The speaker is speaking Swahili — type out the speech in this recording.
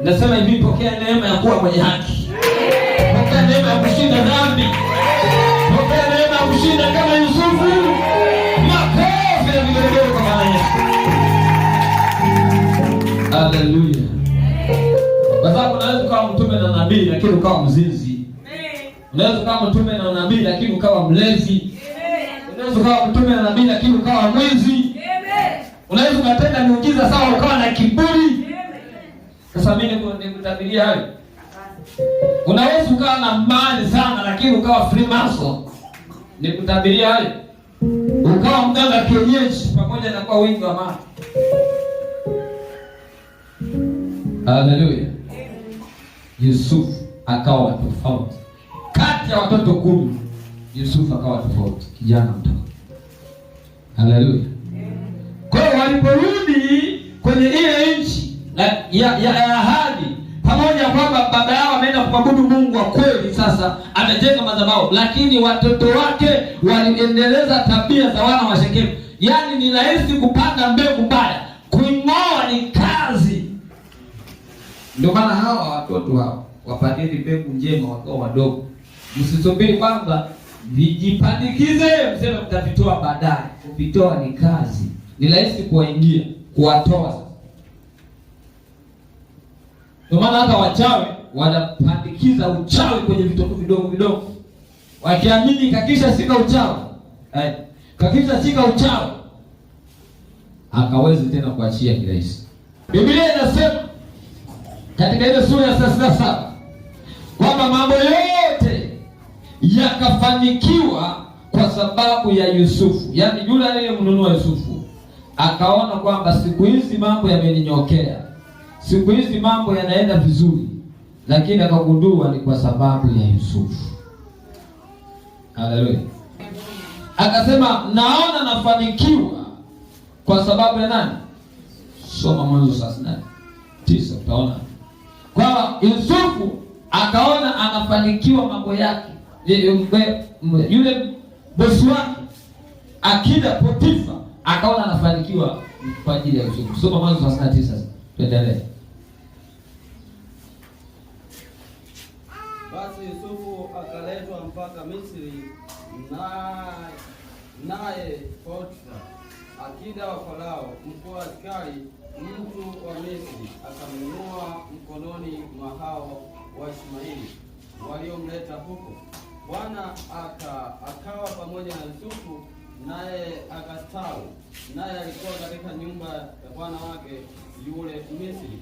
Nasema hivi, pokea neema ya kuwa mwenye haki. Pokea neema ya kushinda dhambi. Pokea neema ya kushinda kama Yusufu. Makofi ya vigelegele kwa Bwana Yesu. Haleluya. Kwa sababu unaweza kuwa mtume na nabii lakini ukawa mzinzi. Unaweza kuwa mtume na nabii lakini ukawa mlevi. Unaweza kuwa mtume na nabii lakini ukawa mwizi. Unaweza kutenda miujiza sawa ukawa na kiburi. Sasa mimi nikutabiria hayo. Unaweza ukawa na mali sana lakini ukawa Freemason. Nikutabiria hayo. Ukawa mganga kienyeji pamoja na kwa wingi wa mali. Haleluya. Yusufu akawa tofauti. Kati ya watoto 10, Yusufu akawa tofauti, kijana mdogo. Haleluya. Kwa hiyo waliporudi kwenye ile nchi ya ahadi, pamoja kwamba baba yao ameenda kumwabudu Mungu wa kweli, sasa amejenga madhabahu, lakini watoto wake waliendeleza tabia za wana wa Shekemu. Yaani ni rahisi kupanda mbegu mbaya, kuing'oa ni kazi. Ndio maana hawa watoto hao wapandeni mbegu njema wakiwa wadogo. Msisubiri kwamba vijipandikize mseme mtavitoa baadaye. Kuvitoa ni kazi. Ni rahisi kuwaingia, kuwatoa. Ndio maana hata wachawi wanapandikiza uchawi kwenye vitoto vidogo vidogo. Wakiamini kakisha sika uchawi. Kakisha sika uchawi, hakawezi tena kuachia kirahisi. Biblia inasema katika ile sura ya 37 kwamba mambo yote yakafanikiwa kwa sababu ya Yusufu. Yaani yule aliyemnunua Yusufu akaona kwamba siku hizi mambo yameninyokea, siku hizi mambo yanaenda vizuri, lakini akagundua ni kwa sababu ya Yusufu. Haleluya. Akasema naona nafanikiwa kwa sababu ya nani? Soma Mwanzo 39 utaona kwamba Yusufu akaona anafanikiwa mambo yake. Yule bosi wake akida Potifa akaona anafanikiwa kwa ajili ya Yusufu. Soma Mwanzo 39 sasa. Tuendelee. Basi Yusufu akaletwa mpaka Misri, naye Potifa akida wa Farao, mkuu wa askari, mtu wa Misri, akamnunua mkononi mwa hao Waishmaeli waliomleta huko. Bwana akawa pamoja na Yusufu, naye akastawi, naye alikuwa katika nyumba ya bwana wake yule Misri.